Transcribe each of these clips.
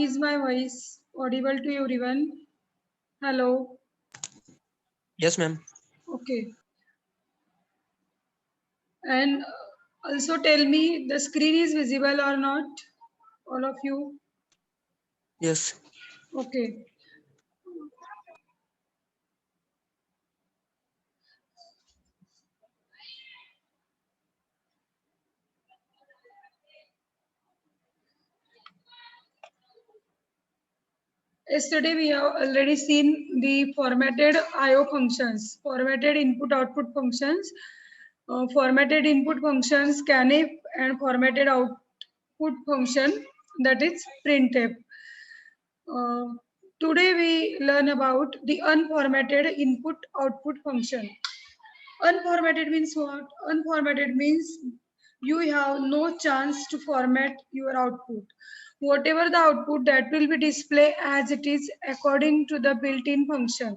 Is my voice audible to everyone? Hello. Yes, ma'am. Okay. And also tell me the screen is visible or not, all of you. Yes. Okay. Yesterday we have already seen the formatted IO functions, formatted input output functions, formatted input function scanf, and formatted output function, that is printf. Uh, Today we learn about the unformatted input output function. Unformatted means what? Unformatted means you have no chance to format your output. Whatever the output, that will be displayed as it is according to the built-in function.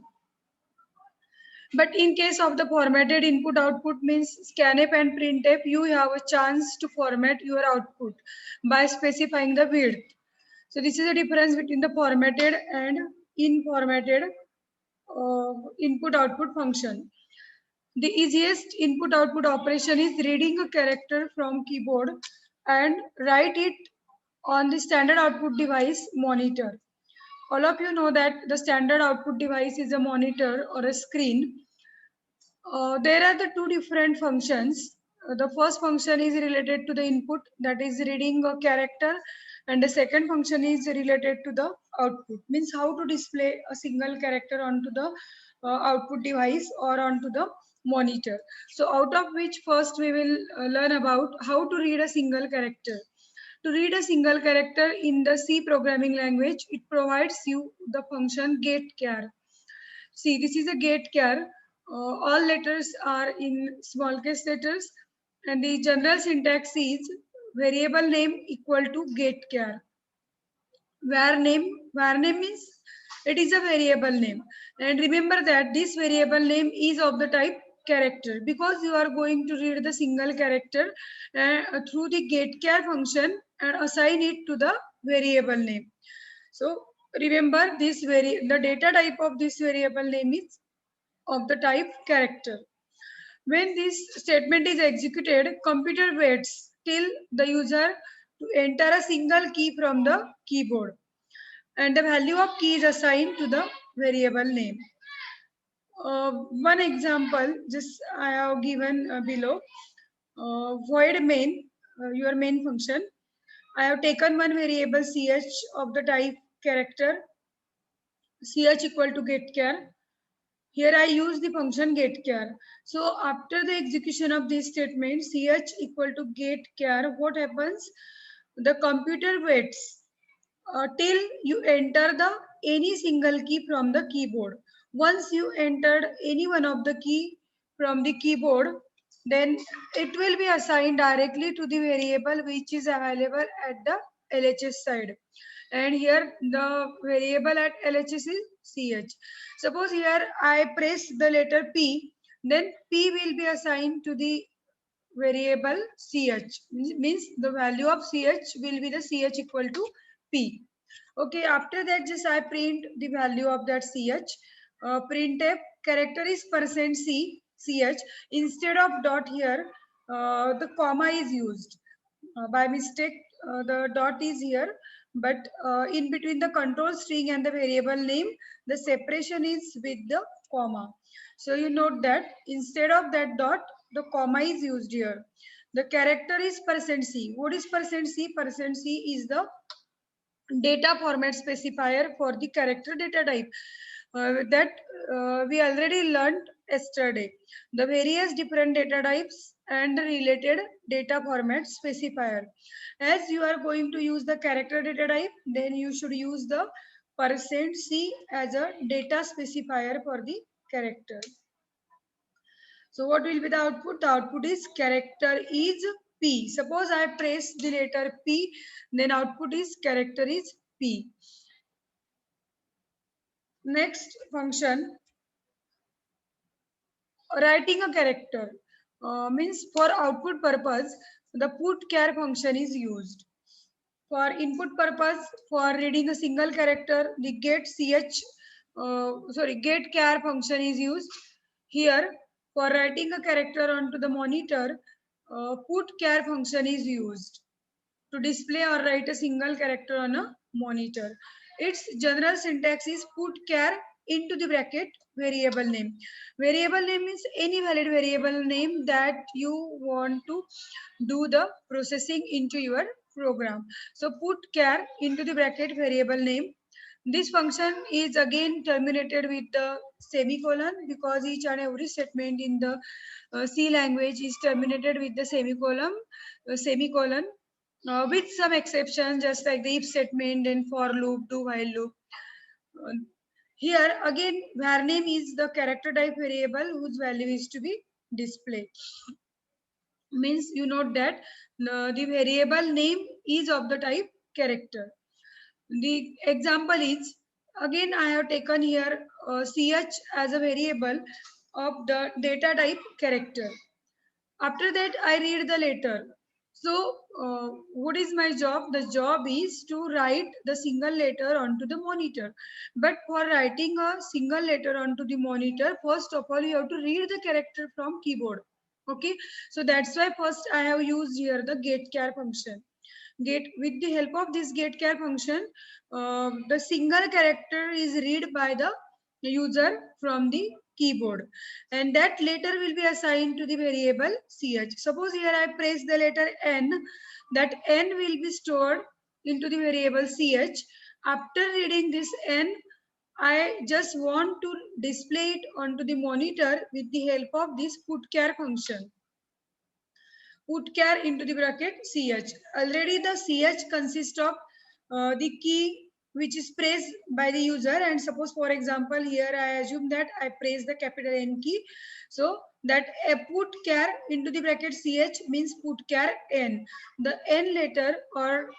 But in case of the formatted input output means scanf and printf, you have a chance to format your output by specifying the width. So this is the difference between the formatted and unformatted input output function. The easiest input output operation is reading a character from keyboard and write it on the standard output device monitor. All of you know that the standard output device is a monitor or a screen. There are the two different functions. The first function is related to the input, that is reading a character, and the second function is related to the output, means how to display a single character onto the output device or onto the monitor. So out of which first we will learn about how to read a single character. To read a single character in the C programming language, it provides you the function getChar. See, this is a getChar. All letters are in small case letters, and the general syntax is variable name equal to getChar. Var name means it is a variable name. And remember that this variable name is of the type character, because you are going to read the single character through the getChar function and assign it to the variable name. So remember the data type of this variable name is of the type character. When this statement is executed, computer waits till the user to enter a single key from the keyboard, and the value of key is assigned to the variable name. One example just I have given below. Void main, your main function. I have taken one variable ch of the type character, ch equal to getChar. Here I use the function getChar. So after the execution of this statement, ch equal to getChar, what happens? The computer waits till you enter the any single key from the keyboard. Once you entered any one of the key from the keyboard, then it will be assigned directly to the variable which is available at the LHS side. And here the variable at LHS is ch. Suppose here I press the letter P, then P will be assigned to the variable ch, means the value of ch will be the ch equal to P. Okay, after that just I print the value of that ch. Printf character is %c ch. Instead of dot here, the comma is used. By mistake, the dot is here, but in between the control string and the variable name, the separation is with the comma. So you note that instead of that dot, the comma is used here. The character is %c. What is %c? %c is the data format specifier for the character data type that we already learned yesterday. The various different data types and the related data format specifier. As you are going to use the character data type, then you should use the %c as a data specifier for the character. So what will be the output? The output is character is P. Suppose I press the letter P, then output is character is P. Next function, writing a character means for output purpose, the putchar function is used. For input purpose, for reading a single character, the getChar function is used. Here, for writing a character onto the monitor, putChar function is used to display or write a single character on a monitor. Its general syntax is putChar into the bracket variable name. Variable name means any valid variable name that you want to do the processing into your program. So putChar into the bracket variable name. This function is again terminated with the semicolon because each and every statement in the C language is terminated with the semicolon with some exceptions, just like the if statement and for loop, do while loop. Uh, Here again, var name is the character type variable whose value is to be displayed. Means you note that the variable name is of the type character. The example is, again I have taken here ch as a variable of the data type character. After that, I read the letter. So, what is my job? The job is to write the single letter onto the monitor. But for writing a single letter onto the monitor, first of all, you have to read the character from keyboard. Okay, so that's why first I have used here the getChar function. With the help of this getChar function, the single character is read by the user from the keyboard, and that letter will be assigned to the variable ch. Suppose here I press the letter n, that n will be stored into the variable ch. After reading this n, I just want to display it onto the monitor with the help of this putChar function. PutChar into the bracket ch. Already the ch consists of the key which is pressed by the user, and suppose for example here I assume that I press the capital N key, so that a putChar into the bracket ch means putChar n. The n letter or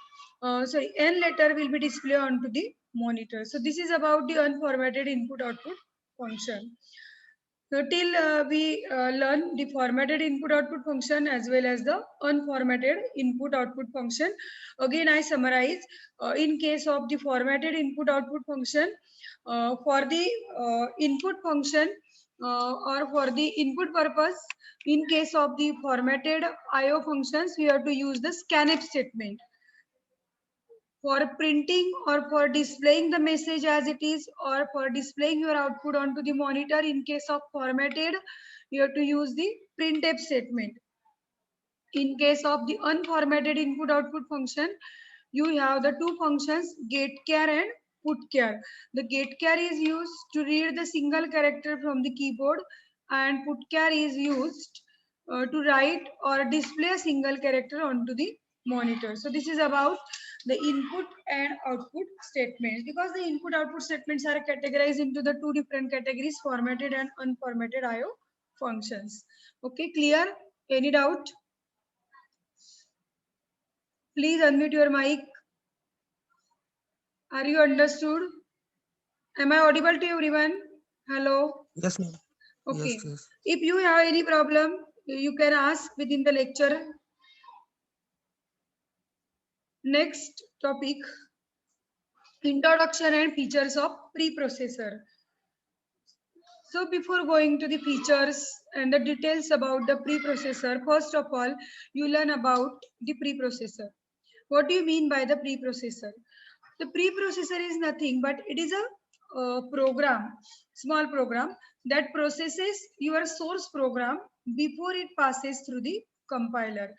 n letter will be displayed onto the monitor. So this is about the unformatted input output function. So till we learn the formatted input output function as well as the unformatted input output function. Again, I summarize in case of the formatted input output function, for the input function or for the input purpose, in case of the formatted IO functions, we have to use the scanf statement. For printing or for displaying the message as it is, or for displaying your output onto the monitor, in case of formatted, you have to use the printf statement. In case of the unformatted input output function, you have the two functions getChar and putChar. The getChar is used to read the single character from the keyboard, and putChar is used to write or display a single character onto the monitor. So this is about the input and output statements, because the input output statements are categorized into the two different categories, formatted and unformatted IO functions. Okay, clear? Any doubt? Please unmute your mic. Are you understood? Am I audible to everyone? Hello? Yes, ma'am. Okay. Yes. If you have any problem, you can ask within the lecture. Next topic, introduction and features of preprocessor. So before going to the features and the details about the preprocessor, first of all, you learn about the preprocessor. What do you mean by the preprocessor? The preprocessor is nothing but it is a program, small program that processes your source program before it passes through the compiler.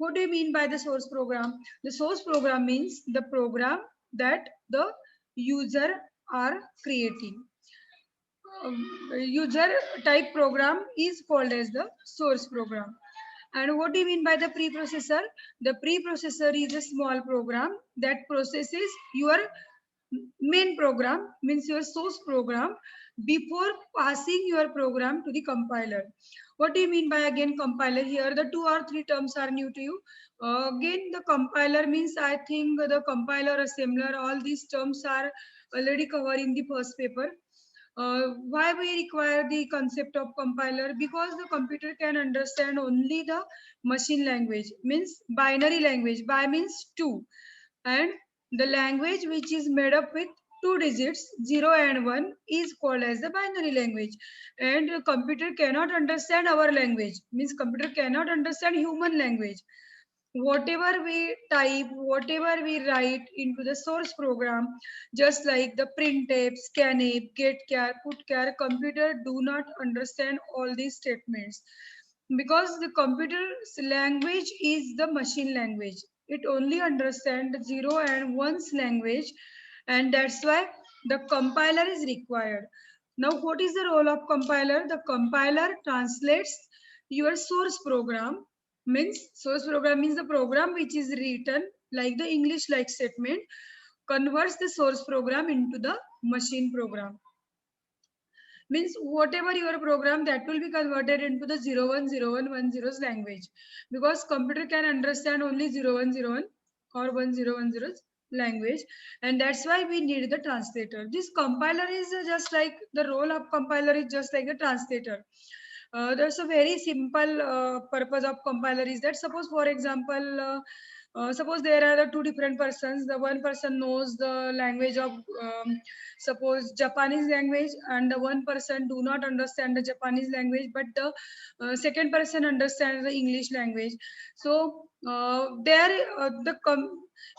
What do you mean by the source program? The source program means the program that the user are creating. User type program is called as the source program. And what do you mean by the preprocessor? The preprocessor is a small program that processes your main program, means your source program, before passing your program to the compiler. What do you mean by again compiler? Here the two or three terms are new to you. Again the compiler means, I think the compiler, assembler, all these terms are already covered in the first paper. Why we require the concept of compiler? Because the computer can understand only the machine language, means binary language. By means two, and the language which is made up with two digits 0 and 1 is called as the binary language. And the computer cannot understand our language, means computer cannot understand human language. Whatever we type, whatever we write into the source program, just like the printf, scanf, getchar, putchar, computer do not understand all these statements, because the computer's language is the machine language. It only understands 0 and 1's language, and that's why the compiler is required. Now, what is the role of compiler? The compiler translates your source program, means source program means the program which is written like the English like statement, converts the source program into the machine program. Means whatever your program, that will be converted into the 010110's language, because computer can understand only 0101 or 1010's language, and that's why we need the translator. This compiler is just like the role of compiler is just like a translator. There's a very simple purpose of compiler is that, suppose for example, suppose there are the two different persons. The one person knows the language of suppose Japanese language, and the one person do not understand the Japanese language, but the second person understands the English language. So there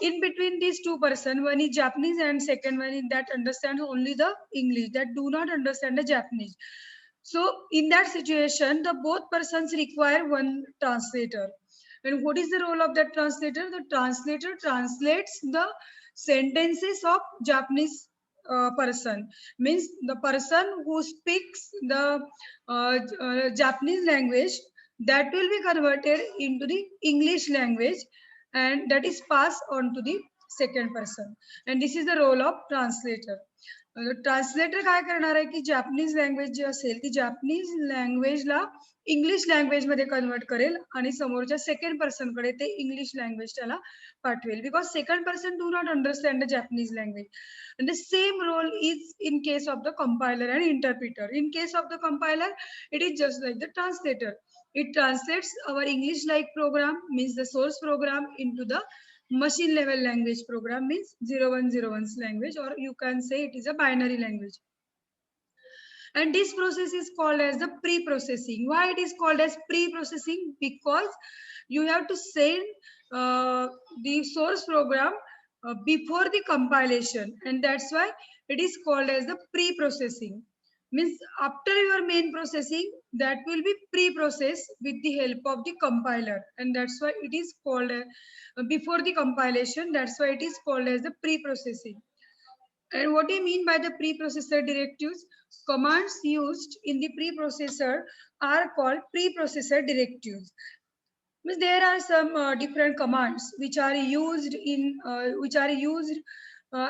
in between these two person, one is Japanese and second one is that understands only the English, that do not understand the Japanese. So in that situation, the both persons require one translator. And what is the role of that translator? The translator translates the sentences of Japanese person. Means the person who speaks the Japanese language, that will be converted into the English language, and that is passed on to the second person. And this is the role of translator. Translator काय करणार आहे की Japanese language जी असेल ती Japanese लँग्वेजला English language मध्ये convert करेल आणि समोरच्या सेकंड पर्सन कडे ते इंग्लिश लँग्वेज त्याला पाठवेल, because second person do not understand the Japanese language. And the same role is in case of the compiler and interpreter. In case of the compiler, it is just like the translator. It translates our English like program, means the source program, into the machine level language program, means 0101's language, or you can say it is a binary language. And this process is called as the pre-processing. Why it is called as pre-processing? Because you have to send the source program before the compilation, and that's why it is called as the pre-processing. Means after your main processing, that will be pre-processed with the help of the compiler, and that's why it is called before the compilation, that's why it is called as the pre-processing. And what do you mean by the preprocessor directives? Commands used in the preprocessor are called preprocessor directives. Means there are some different commands which are used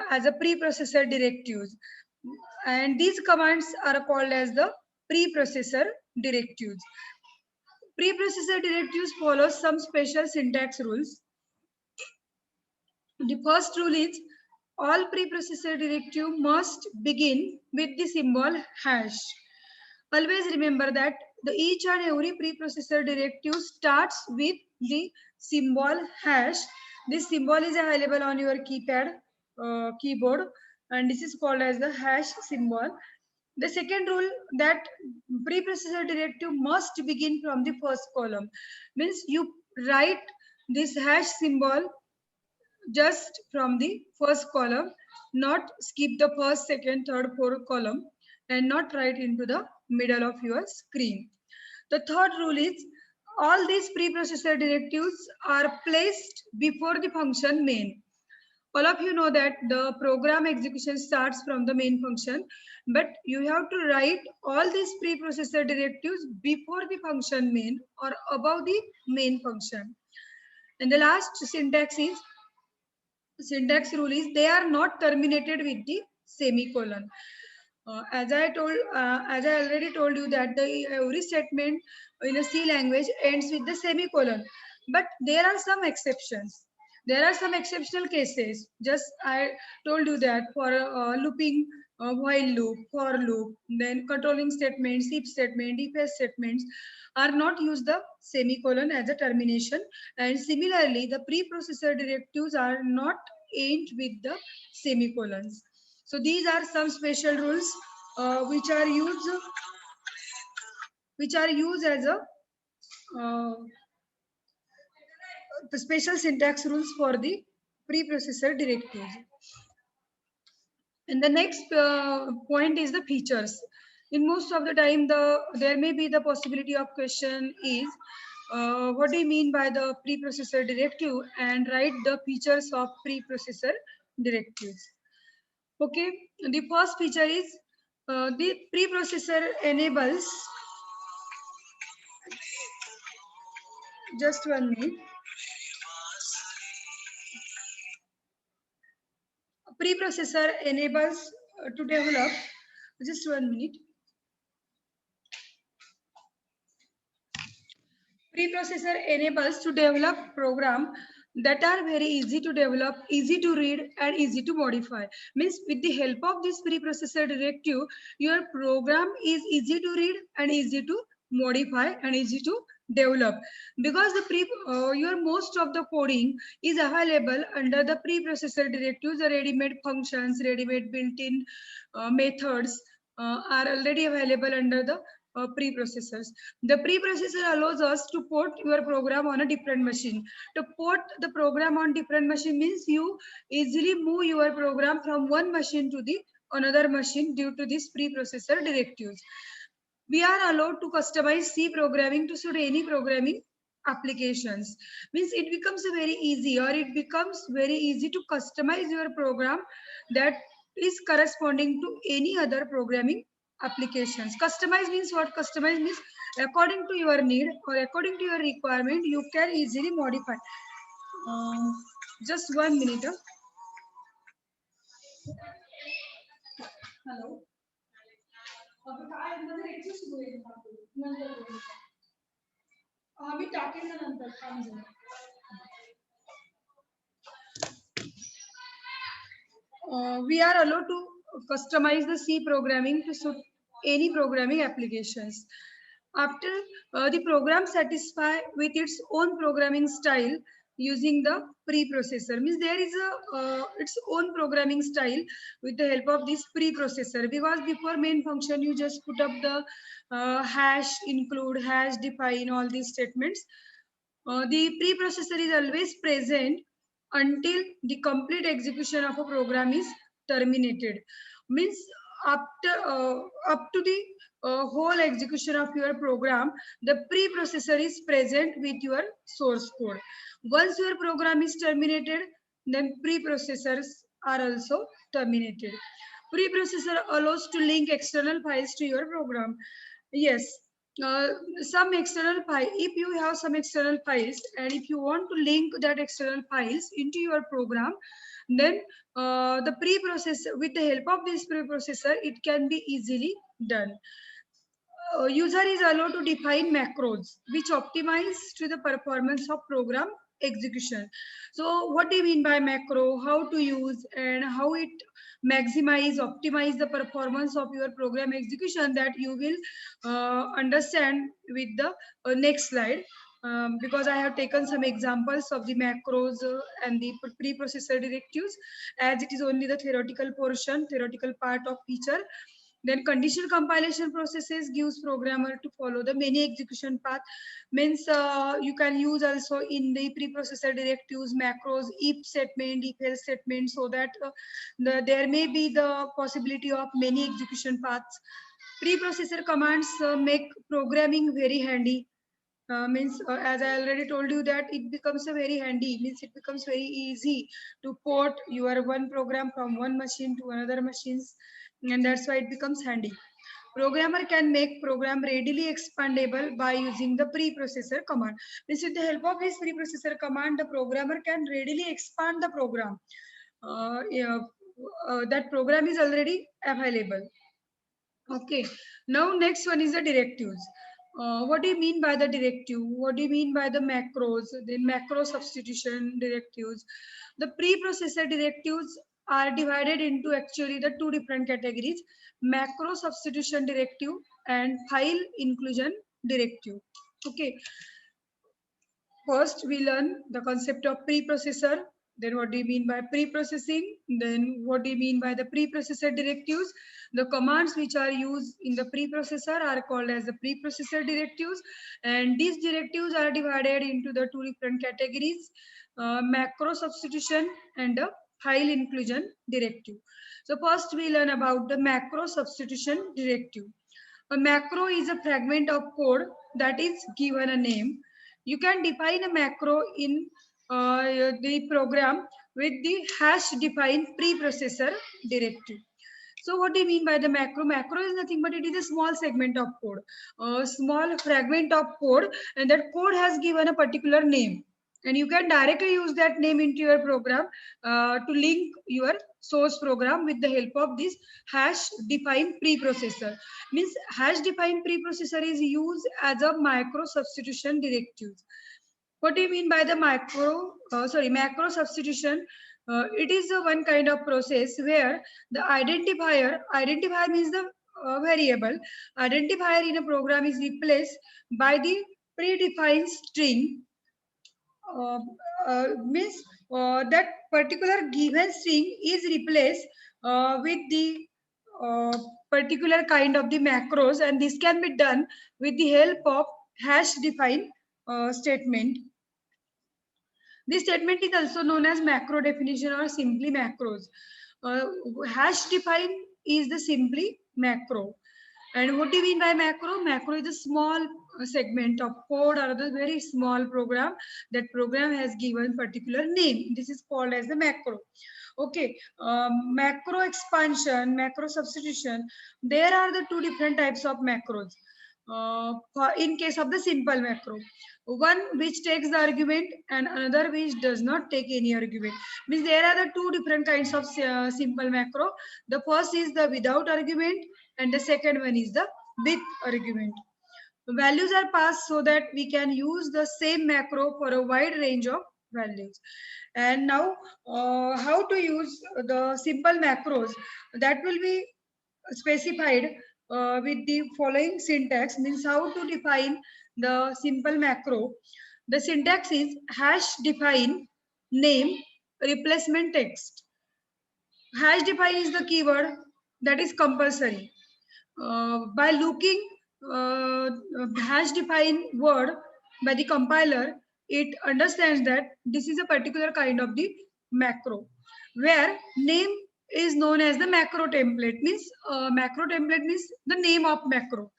as a preprocessor directives, and these commands are called as the preprocessor directives. Preprocessor directives follow some special syntax rules. The first rule is all preprocessor directive must begin with the symbol hash. Always remember that each and every preprocessor directive starts with the symbol hash. This symbol is available on your keyboard, and this is called as the hash symbol. The second rule, that preprocessor directive must begin from the first column, means you write this hash symbol just from the first column, not skip the first, second, third, fourth column, and not write into the middle of your screen. The third rule is all these preprocessor directives are placed before the function main. All of you know that the program execution starts from the main function, but you have to write all these preprocessor directives before the function main or above the main function. And the last syntax rule is they are not terminated with the semicolon. As I already told you that every statement in a C language ends with the semicolon, but there are some exceptions. There are some exceptional cases. Just I told you that for looping, while loop, for loop, then controlling statements, if statement, if else statements are not use the semicolon as a termination. And similarly, the preprocessor directives are not end with the semicolons. So these are some special rules which are used as a the special syntax rules for the preprocessor directives. And the next point is the features. In most of the time, there may be the possibility of question is, what do you mean by the preprocessor directive, and write the features of preprocessor directives. Okay, the first feature is the preprocessor enables, just 1 minute. Preprocessor enables to develop, just 1 minute. Preprocessor enables to develop program that are very easy to develop, easy to read, and easy to modify. Means with the help of this preprocessor directive, your program is easy to read and easy to modify and easy to develop, because your most of the coding is available under the preprocessor directives. The ready-made functions, ready-made built-in methods are already available under the preprocessors. The preprocessor allows us to port your program on a different machine. To port the program on different machine means you easily move your program from one machine to the another machine due to this preprocessor directives. We are allowed to customize C programming to suit any programming applications. Means it becomes very easy, or it becomes very easy to customize your program that is corresponding to any other programming applications. Customize means what? Customize means according to your need or according to your requirement, you can easily modify. Just 1 minute. Hello. We are allowed to customize the C programming to suit any programming applications. After the program satisfy with its own programming style using the preprocessor, means there is a its own programming style with the help of this preprocessor, because before main function you just put up the hash include, hash define, all these statements. The preprocessor is always present until the complete execution of a program is terminated. Means after up to the whole execution of your program, the preprocessor is present with your source code. Once your program is terminated, then preprocessors are also terminated. Preprocessor allows to link external files to your program. Yes, some external file, if you have some external files and if you want to link that external files into your program, then the preprocessor, with the help of this preprocessor, it can be easily done. User is allowed to define macros which optimize to the performance of program execution. So what do you mean by macro, how to use, and how it optimize the performance of your program execution, that you will understand with the next slide. Because I have taken some examples of the macros and the preprocessor directives, as it is only the theoretical part of feature. Then conditional compilation processes gives programmer to follow the many execution path. Means you can use also in the preprocessor directives macros, if statement, if else statement, so that there may be the possibility of many execution paths. Preprocessor commands make programming very handy. Means as I already told you that it becomes a very handy, means it becomes very easy to port your one program from one machine to another machines, and that's why it becomes handy. Programmer can make program readily expandable by using the preprocessor command. Means with the help of this preprocessor command, the programmer can readily expand the program. That program is already available. Okay, now next one is the directives. What do you mean by the directive? What do you mean by the macros? Then macro substitution directives. The preprocessor directives are divided into actually the two different categories: macro substitution directive and file inclusion directive. Okay, first we learn the concept of preprocessor, Then what do you mean by pre-processing? Then what do you mean by the preprocessor directives? The commands which are used in the preprocessor are called as the preprocessor directives, and these directives are divided into the two different categories, macro substitution and the file inclusion directive. So first we learn about the macro substitution directive. A macro is a fragment of code that is given a name. You can define a macro in the program with the hash define preprocessor directive. So what do you mean by the macro? Macro is nothing but it is a small segment of code, a small fragment of code, and that code has given a particular name. And you can directly use that name into your program to link your source program with the help of this hash define preprocessor. Means hash define preprocessor is used as a macro substitution directive. What do you mean by the macro substitution? It is one kind of process where the identifier means the variable, identifier in a program is replaced by the predefined string, uh, means that particular given string is replaced with the uh, particular kind of the macros, and this can be done with the help of hash define statement. This statement is also known as macro definition or simply macros. Uh, Hash define is the simply macro. And what do you mean by macro? Macro is a small segment of code or the very small program. That program has given particular name. This is called as the macro. Okay, macro expansion, macro substitution. There are the two different types of macros. In case of the simple macro, one which takes the argument and another which does not take any argument. Means there are the two different kinds of simple macro. The first is the without argument and the second one is the with argument. Values are passed so that we can use the same macro for a wide range of values. And now how to use the simple macros, that will be specified with the following syntax. Means how to define the simple macro. The syntax is hash define name replacement text. Hash define is the keyword that is compulsory. By looking hash define word by the compiler, it understands that this is a particular kind of the macro, where name is known as the macro template. Means macro template means the name of macro,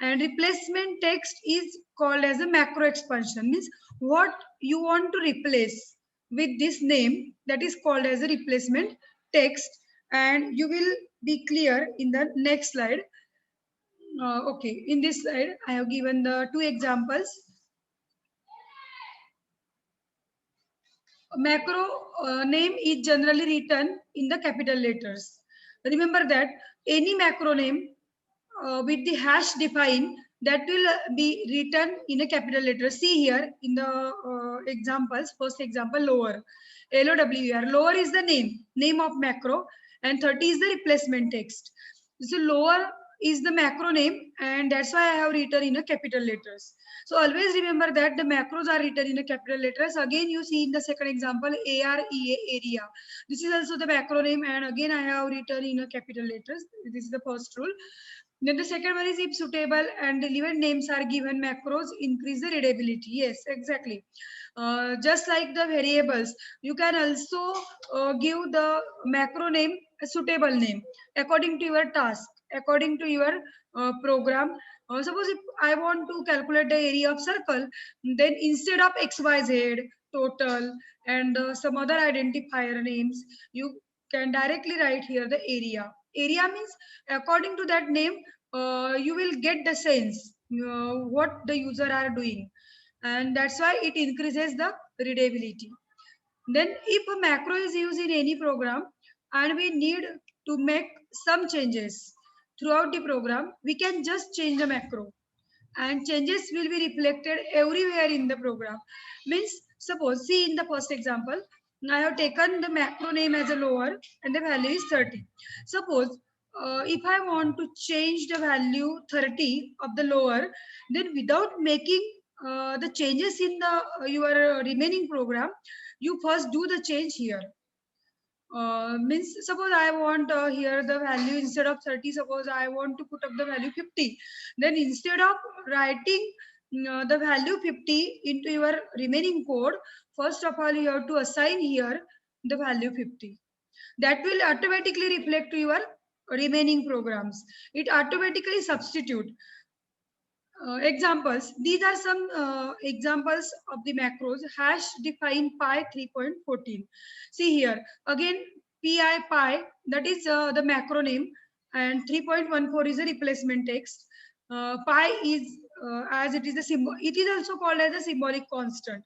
and replacement text is called as a macro expansion. Means what you want to replace with this name, that is called as a replacement text, and you will be clear in the next slide. Okay, in this slide, I have given the two examples. Macro name is generally written in the capital letters. Remember that any macro name with the hash define, that will be written in a capital letter. See here in the examples, first example, lower, LOWER. Lower is the name of macro, and 30 is the replacement text. So lower is the macro name, and that's why I have written in a capital letters. So always remember that the macros are written in a capital letters. Again, you see in the second example, AREA, area. This is also the macro name, and again I have written in a capital letters. This is the first rule. Then the second one is if suitable and relevant names are given, macros increase the readability. Yes, exactly. Just like the variables, you can also give the macro name a suitable name according to your task, according to your program. Suppose if I want to calculate the area of circle, then instead of XYZ, total, and some other identifier names, you can directly write here the area. Area means according to that name, you will get the sense what the user are doing, and that's why it increases the readability. Then if a macro is used in any program and we need to make some changes throughout the program, we can just change the macro and changes will be reflected everywhere in the program. Means suppose, see in the first example, I have taken the macro name as a lower and the value is 30. Suppose if I want to change the value 30 of the lower, then without making the changes in the your remaining program, you first do the change here. Means suppose I want here the value instead of 30, suppose I want to put up the value 50. Then instead of writing the value 50 into your remaining code, first of all you have to assign here the value 50. That will automatically reflect to your remaining programs. It automatically substitute. Examples. These are some examples of the macros. Hash define pi 3.14. See here again pi, that is the macro name, and 3.14 is a replacement text. Pi is as it is a symbol. It is also called as a symbolic constant.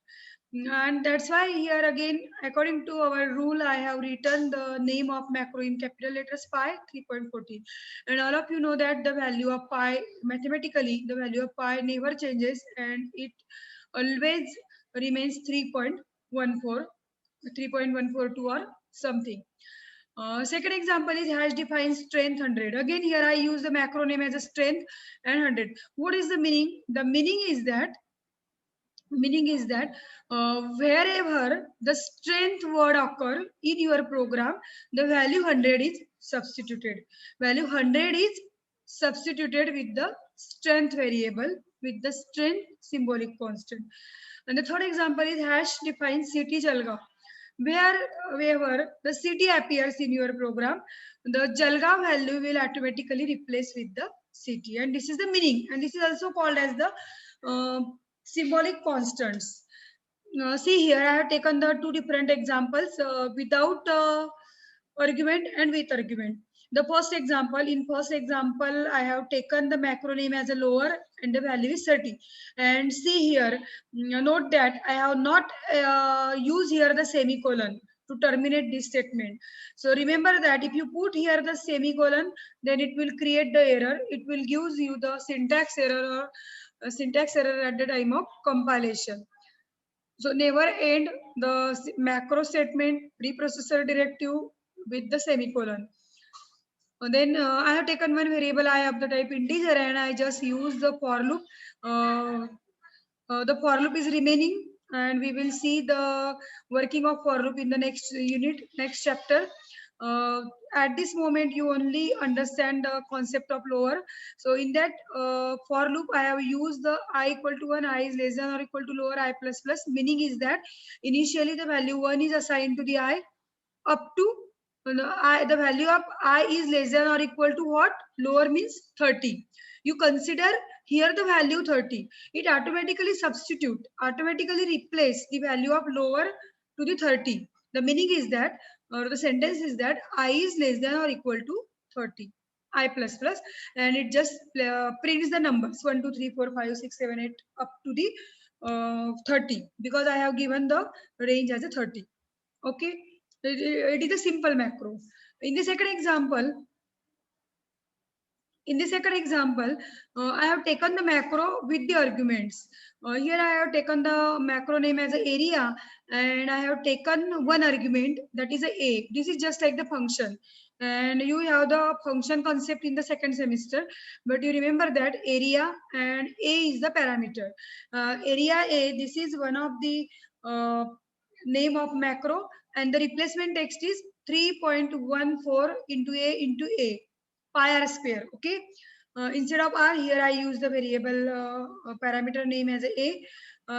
And that's why here again, according to our rule, I have written the name of macro in capital letters pi 3.14. And all of you know that the value of pi, mathematically, the value of pi never changes and it always remains 3.14, 3.142 or something. Second example is hash defines strength 100. Again, here I use the macro name as a strength and 100. What is the meaning? The meaning is that wherever the strength word occur in your program, the value 100 is substituted. Value 100 is substituted with the strength variable with the strength symbolic constant. And the third example is hash defines city Jalgaon. Wherever the city appears in your program, the Jalgaon value will automatically replace with the city. And this is the meaning. And this is also called as the symbolic constants. See here, I have taken the two different examples without argument and with argument. The first example, I have taken the macro name as a lower and the value is 30. And see here, note that I have not used here the semicolon to terminate this statement. So remember that if you put here the semicolon, then it will create the error. It will give you the syntax error or syntax error at the time of compilation. So never end the macro statement preprocessor directive with the semicolon. Then I have taken one variable I of the type integer and I just use the for loop. The for loop is remaining and we will see the working of for loop in the next unit, next chapter. At this moment you only understand the concept of lower. So in that for loop I have used the I equal to 1, I is less than or equal to lower I plus plus. Meaning is that initially the value 1 is assigned to the I up to the value of I is less than or equal to what? Lower means 30. You consider here the value 30. It automatically automatically replace the value of lower to the 30. The meaning is that, or the sentence is that I is less than or equal to 30. I plus plus, and it just prints the numbers 1, 2, 3, 4, 5, 6, 7, 8 up to the 30 because I have given the range as a 30. Okay. It is a simple macro. In the second example, I have taken the macro with the arguments. Here I have taken the macro name as a area and I have taken one argument, that is a. This is just like the function. And you have the function concept in the second semester, but you remember that area and a is the parameter. Area a, this is one of the name of macro, and the replacement text is 3.14 into a pi r square. Okay. Instead of r, here I use the variable parameter name as a.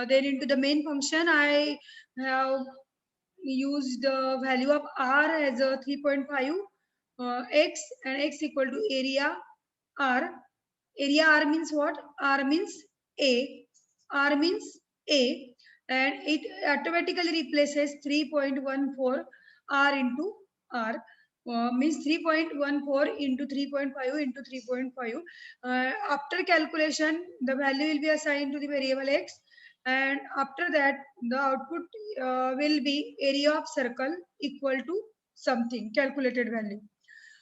Then into the main function, I have used the value of r as a 3.5 x, and x equal to area r. Area r means what? R means a. R means a, and it automatically replaces 3.14 r into r. Means 3.14 into 3.5 into 3.5. After calculation, the value will be assigned to the variable x, and after that the output will be area of circle equal to something calculated value.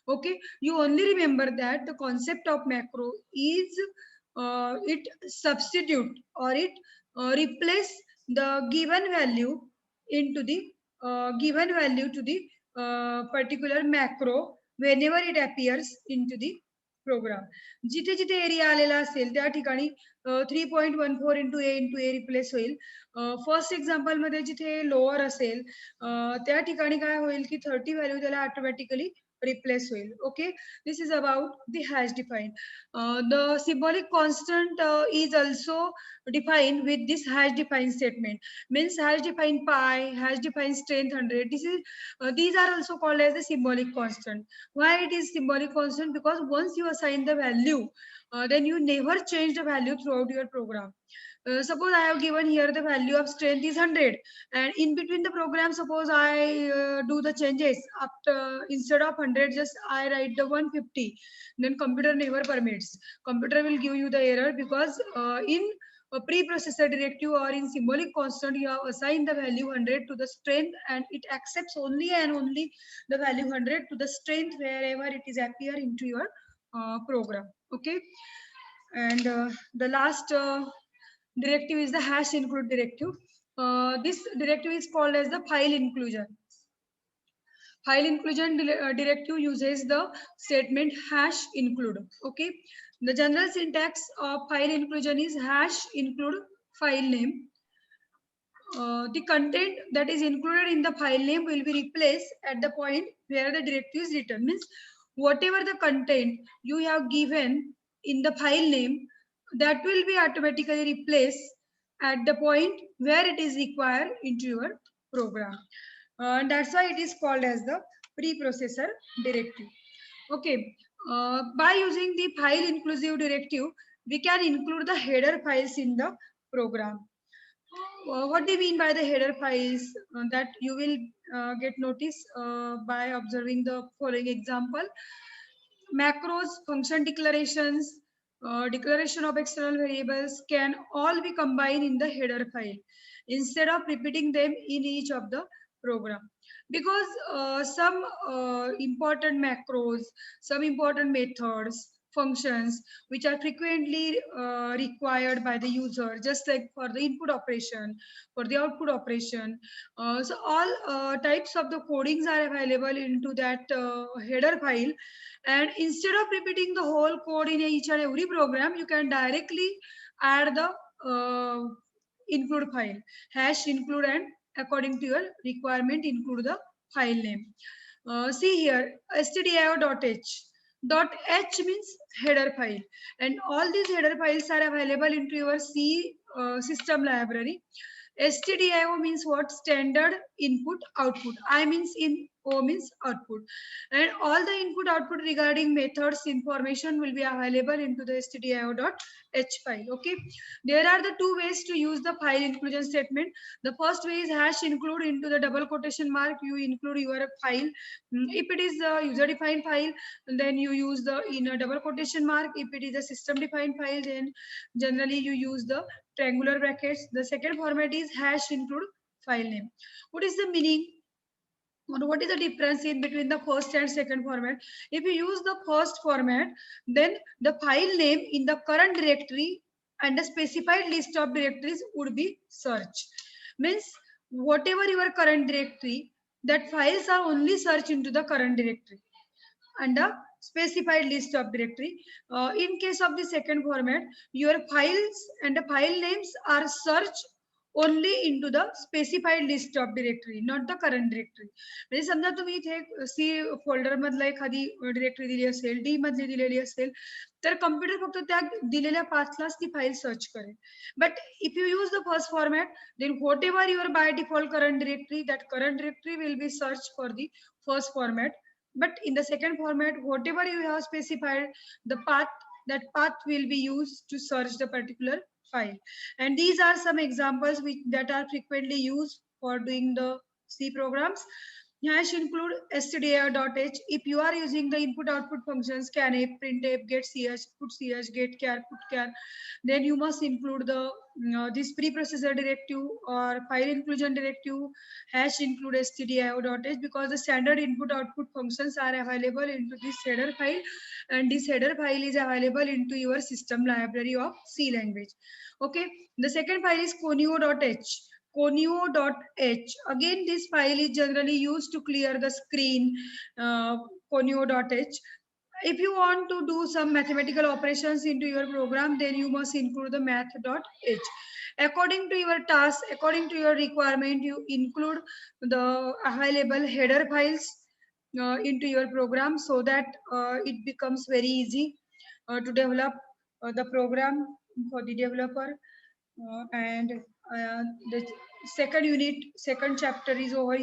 Okay, you only remember that the concept of macro is it substitute or it replace the given value into the given value to the particular macro whenever it appears into the program. जिथे जिथे area आलेला असेल त्या ठिकाणी 3.14 into a replace होईल. First example मध्ये जिथे lower असेल त्या ठिकाणी काय होईल की 30 व्हॅल्यू त्याला ऑटोमॅटिकली replace होईल. Okay, this is about the hash define. The symbolic constant is also defined with this hash define statement. Means hash define pi, hash define strength 100. These are also called as the symbolic constant. Why it is symbolic constant? Because once you assign the value, then you never change the value throughout your program. Suppose I have given here the value of strength is 100, and in between the program, suppose I do the changes after, instead of 100, just I write the 150. Then computer never permits. Computer will give you the error because in a preprocessor directive or in symbolic constant, you have assigned the value 100 to the strength, and it accepts only and only the value 100 to the strength wherever it is appear into your program. Okay, and the last directive is the hash include directive. This directive is called as the file inclusion. File inclusion directive uses the statement hash include. Okay, the general syntax of file inclusion is hash include file name. The content that is included in the file name will be replaced at the point where the directive is written. Means whatever the content you have given in the file name, that will be automatically replaced at the point where it is required into your program. And that's why it is called as the preprocessor directive. Okay, by using the file inclusive directive, we can include the header files in the program. What do you mean by the header files? That you will get notice by observing the following example. Macros, function declarations, declaration of external variables can all be combined in the header file instead of repeating them in each of the program. Because some important macros, some important methods, functions which are frequently required by the user, just like for the input operation, for the output operation. So all types of the codings are available into that header file, and instead of repeating the whole code in each and every program, you can directly add the include file, hash include, and according to your requirement include the file name. See here, stdio.h. .h means header file, and all these header files are available into your C system library. Stdio means what? Standard input output. I means in, O means output, and all the input output regarding methods information will be available into the stdio.h file. Okay, there are the two ways to use the file inclusion statement. The first way is hash include into the double quotation mark. You include your file. If it is a user defined file, then you use the in a double quotation mark. If it is a system defined file, then generally you use the triangular brackets. The second format is hash include file name. What is the meaning? What is the difference in between the first and second format? If you use the first format, then the file name in the current directory and the specified list of directories would be searched. Means whatever your current directory, that files are only searched into the current directory and a specified list of directory. In case of the second format, your files and the file names are searched only into the specified list of directory, not the current directory. म्हणजे समजा तुम्ही इथे सी folder मधला एखादी directory दिली असेल, D मधली दिलेली असेल, तर कम्प्युटर फक्त त्या दिलेल्या पाथलाच ती फाईल सर्च करेल. But if you use the first format, then whatever your by default current directory, that current directory will be searched for the first format. But in the second format, whatever you have specified, the path, that path will be used to search the particular file. And these are some examples that are frequently used for doing the C programs. Hash include stdio.h. If you are using the input output functions scanf, printf, getch, putch, getchar, putchar, then you must include the this preprocessor directive or file inclusion directive, hash include stdio.h, because the standard input output functions are available into this header file, and this header file is available into your system library of C language. Okay, the second file is conio.h. Conio.h. Again, this file is generally used to clear the screen. Conio.h. if you want to do some mathematical operations into your program, then you must include the math.h. According to your task, according to your requirement, you include the high level header files into your program, so that it becomes very easy to develop the program for the developer. And the second unit, second chapter is over here.